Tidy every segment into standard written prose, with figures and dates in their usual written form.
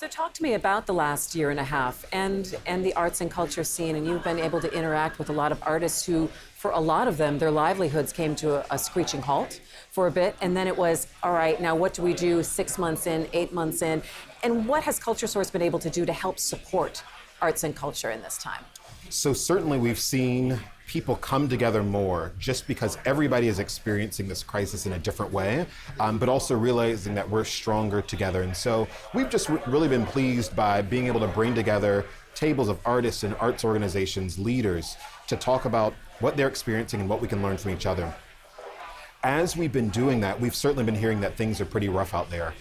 So talk to me about the last year and a half and the arts and culture scene. And you've been able to interact with a lot of artists who, for a lot of them, their livelihoods came to a screeching halt for a bit. And then it was, all right, now what do we do 6 months in, 8 months in? And what has Culture Source been able to do to help support arts and culture in this time? So certainly we've seen people come together more just because everybody is experiencing this crisis in a different way, but also realizing that we're stronger together. And so we've just really been pleased by being able to bring together tables of artists and arts organizations, leaders, to talk about what they're experiencing and what we can learn from each other. As we've been doing that, we've certainly been hearing that things are pretty rough out there.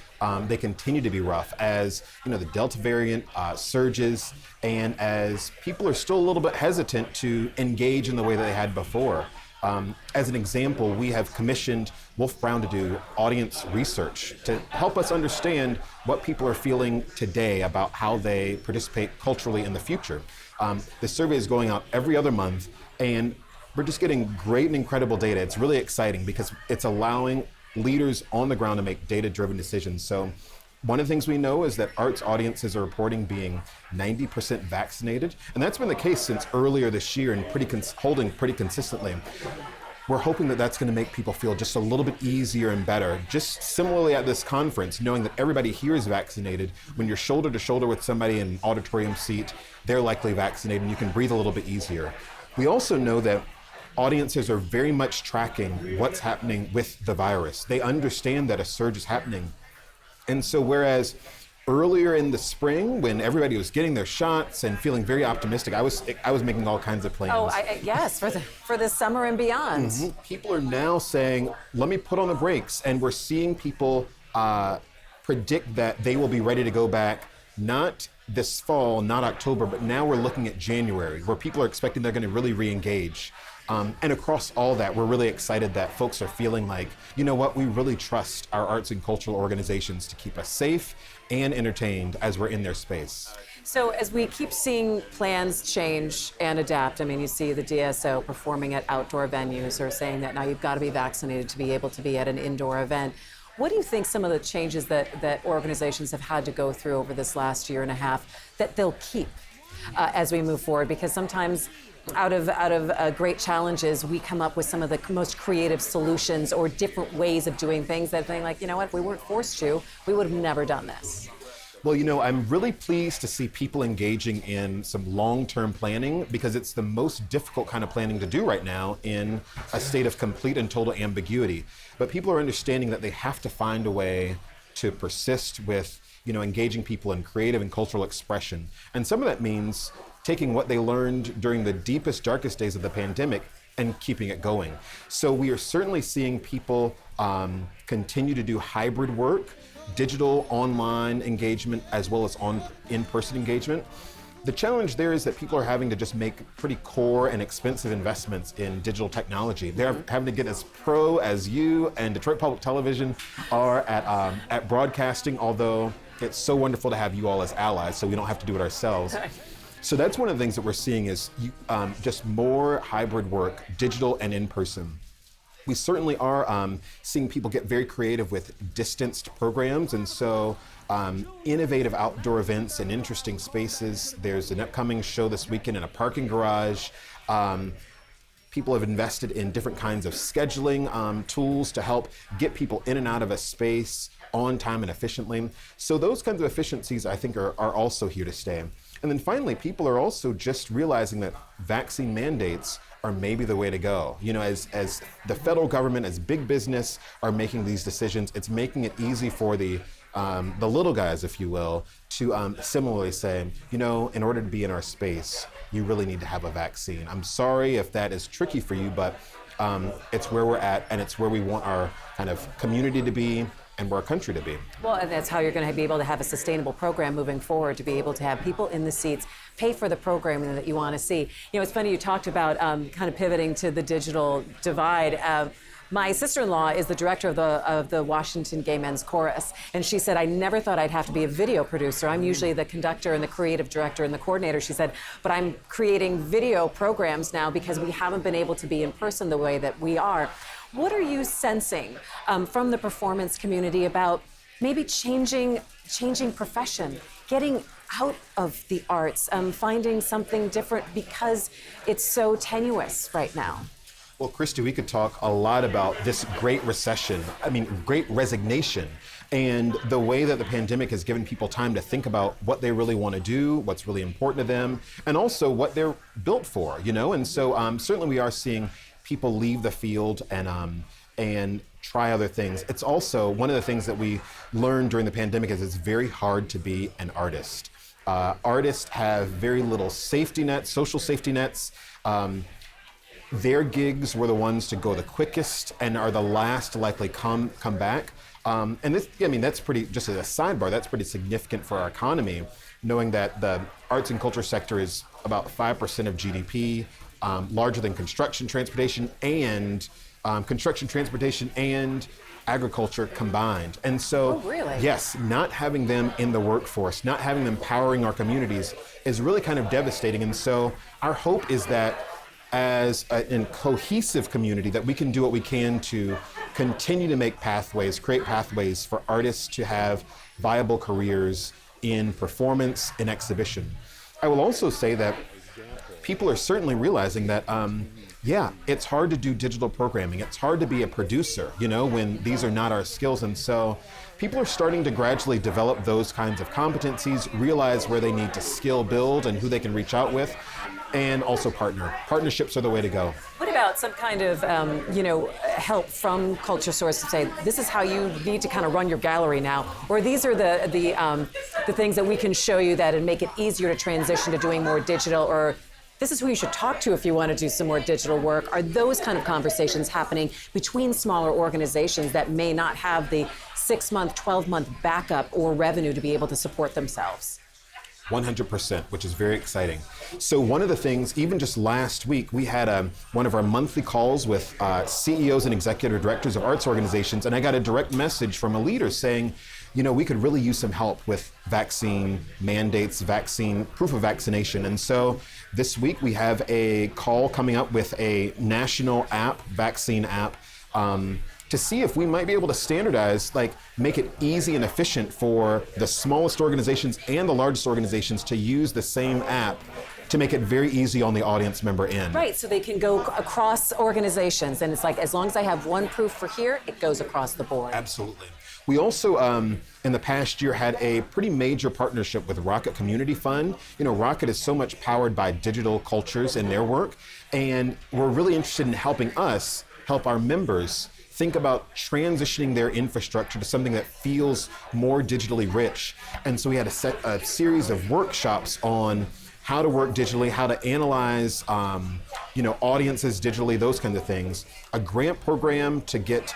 They continue to be rough as the Delta variant surges, and as people are still a little bit hesitant to engage in the way that they had before. As an example, we have commissioned Wolf Brown to do audience research to help us understand what people are feeling today about how they participate culturally in the future. The survey is going out every other month, and we're just getting great and incredible data. It's really exciting because it's allowing leaders on the ground to make data-driven decisions. So one of the things we know is that arts audiences are reporting being 90% vaccinated, and that's been the case since earlier this year and holding pretty consistently. We're hoping that that's going to make people feel just a little bit easier and better. Just similarly at this conference, knowing that everybody here is vaccinated, when you're shoulder to shoulder with somebody in an auditorium seat, they're likely vaccinated and you can breathe a little bit easier. We also know that audiences are very much tracking what's happening with the virus. They understand that a surge is happening. And so whereas earlier in the spring, when everybody was getting their shots and feeling very optimistic, I was making all kinds of plans. Oh, yes, for the summer and beyond. Mm-hmm. People are now saying, let me put on the brakes. And we're seeing people predict that they will be ready to go back, not this fall, not October, but now we're looking at January, where people are expecting they're going to really re-engage. And across all that, we're really excited that folks are feeling like, you know what, we really trust our arts and cultural organizations to keep us safe and entertained as we're in their space. So as we keep seeing plans change and adapt, I mean, you see the DSO performing at outdoor venues or saying that now you've got to be vaccinated to be able to be at an indoor event. What do you think some of the changes that organizations have had to go through over this last year and a half that they'll keep as we move forward? Because sometimes out of great challenges, we come up with some of the most creative solutions or different ways of doing things that think like, you know what, if we weren't forced to, we would have never done this. Well, I'm really pleased to see people engaging in some long-term planning because it's the most difficult kind of planning to do right now in a state of complete and total ambiguity. But people are understanding that they have to find a way to persist with, engaging people in creative and cultural expression. And some of that means taking what they learned during the deepest, darkest days of the pandemic and keeping it going. So we are certainly seeing people continue to do hybrid work, digital, online engagement, as well as in-person engagement. The challenge there is that people are having to just make pretty core and expensive investments in digital technology. They're having to get as pro as you and Detroit Public Television are at broadcasting, although it's so wonderful to have you all as allies, so we don't have to do it ourselves. So that's one of the things that we're seeing is just more hybrid work, digital and in-person. We certainly are seeing people get very creative with distanced programs, and so innovative outdoor events and interesting spaces. There's an upcoming show this weekend in a parking garage. People have invested in different kinds of scheduling tools to help get people in and out of a space on time and efficiently. So those kinds of efficiencies, I think, are also here to stay. And then finally, people are also just realizing that vaccine mandates are maybe the way to go. As the federal government, as big business are making these decisions, it's making it easy for the little guys, if you will, to similarly say, in order to be in our space, you really need to have a vaccine. I'm sorry if that is tricky for you, but it's where we're at, and it's where we want our kind of community to be and where our country to be. Well, and that's how you're going to be able to have a sustainable program moving forward, to be able to have people in the seats pay for the programming that you want to see. It's funny you talked about kind of pivoting to the digital divide. My sister-in-law is the director of the Washington Gay Men's Chorus, and she said, I never thought I'd have to be a video producer. I'm usually the conductor and the creative director and the coordinator, she said, but I'm creating video programs now because we haven't been able to be in person the way that we are. What are you sensing from the performance community about maybe changing profession, getting out of the arts, finding something different because it's so tenuous right now? Well, Christy, we could talk a lot about this great recession, great resignation, and the way that the pandemic has given people time to think about what they really want to do, what's really important to them, and also what they're built for, And so certainly we are seeing people leave the field and try other things. It's also one of the things that we learned during the pandemic is it's very hard to be an artist. Artists have very little safety nets, social safety nets. Their gigs were the ones to go the quickest and are the last to likely come back. And this, that's pretty, just as a sidebar, that's pretty significant for our economy, knowing that the arts and culture sector is about 5% of GDP, larger than construction, transportation, and agriculture combined. And so, really? Yes, not having them in the workforce, not having them powering our communities is really kind of devastating. And so our hope is that as a cohesive community that we can do what we can to continue to make pathways, create pathways for artists to have viable careers in performance and exhibition. I will also say that people are certainly realizing that, it's hard to do digital programming. It's hard to be a producer, when these are not our skills. And so people are starting to gradually develop those kinds of competencies, realize where they need to skill build and who they can reach out with, and also partner. Partnerships are the way to go. What about some kind of, help from Culture Source to say, this is how you need to kind of run your gallery now, or these are the things that we can show you that and make it easier to transition to doing more digital, or this is who you should talk to if you want to do some more digital work? Are those kind of conversations happening between smaller organizations that may not have the 6-month, 12-month backup or revenue to be able to support themselves? 100%, which is very exciting. So one of the things, even just last week, we had one of our monthly calls with CEOs and executive directors of arts organizations, and I got a direct message from a leader saying, we could really use some help with vaccine mandates, vaccine proof of vaccination. And so this week we have a call coming up with a national app, vaccine app, to see if we might be able to standardize, make it easy and efficient for the smallest organizations and the largest organizations to use the same app to make it very easy on the audience member end. Right, so they can go across organizations, and it's as long as I have one proof for here, it goes across the board. Absolutely. We also, in the past year, had a pretty major partnership with Rocket Community Fund. Rocket is so much powered by digital cultures in their work, and we're really interested in helping us help our members think about transitioning their infrastructure to something that feels more digitally rich. And so we had a series of workshops on how to work digitally, how to analyze, audiences digitally, those kinds of things. A grant program to get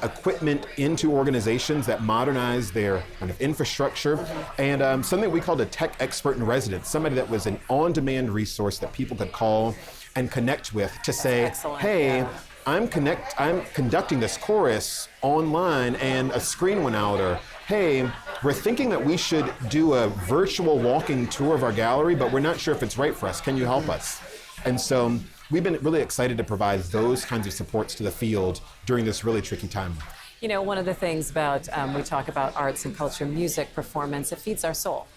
equipment into organizations that modernize their kind of infrastructure, and something we called a tech expert in residence, somebody that was an on-demand resource that people could call and connect with to say, hey, yeah. I'm conducting this chorus online and a screen went out, or hey, we're thinking that we should do a virtual walking tour of our gallery, but we're not sure if it's right for us. Can you help us? And so we've been really excited to provide those kinds of supports to the field during this really tricky time. One of the things about, we talk about arts and culture, music, performance, it feeds our soul.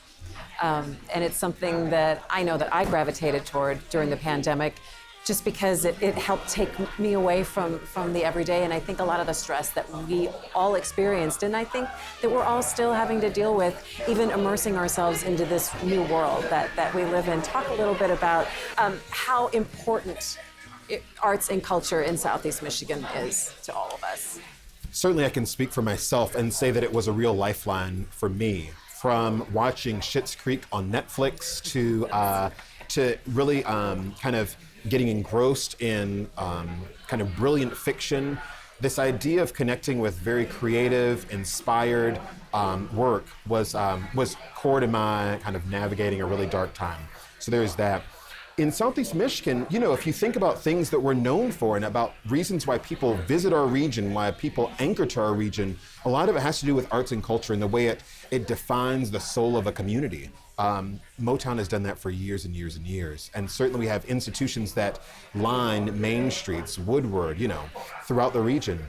And it's something that I know that I gravitated toward during the pandemic, just because it helped take me away from the everyday, and I think a lot of the stress that we all experienced, and I think that we're all still having to deal with, even immersing ourselves into this new world that we live in. Talk a little bit about how important arts and culture in Southeast Michigan is to all of us. Certainly I can speak for myself and say that it was a real lifeline for me, from watching Schitt's Creek on Netflix to really kind of getting engrossed in kind of brilliant fiction. This idea of connecting with very creative, inspired work was core to my kind of navigating a really dark time. So there's that. In Southeast Michigan, if you think about things that we're known for and about reasons why people visit our region, why people anchor to our region, a lot of it has to do with arts and culture and the way it defines the soul of a community. Motown has done that for years and years and years. And certainly we have institutions that line main streets, Woodward, throughout the region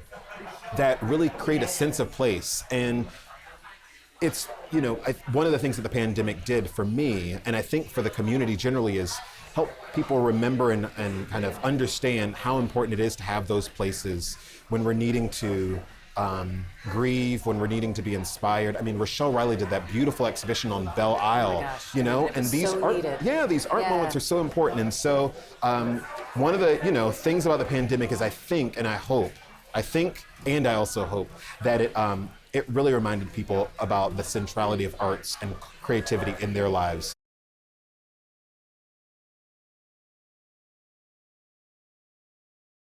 that really create a sense of place. And it's, one of the things that the pandemic did for me, and I think for the community generally, is help people remember and kind of understand how important it is to have those places when we're needing to grieve, when we're needing to be inspired. I mean, Rochelle Riley did that beautiful exhibition on Belle Isle, gosh. you know, It and was these so art, needed. these art moments are so important. And so one of the, things about the pandemic is I think and I also hope that it really reminded people about the centrality of arts and creativity in their lives.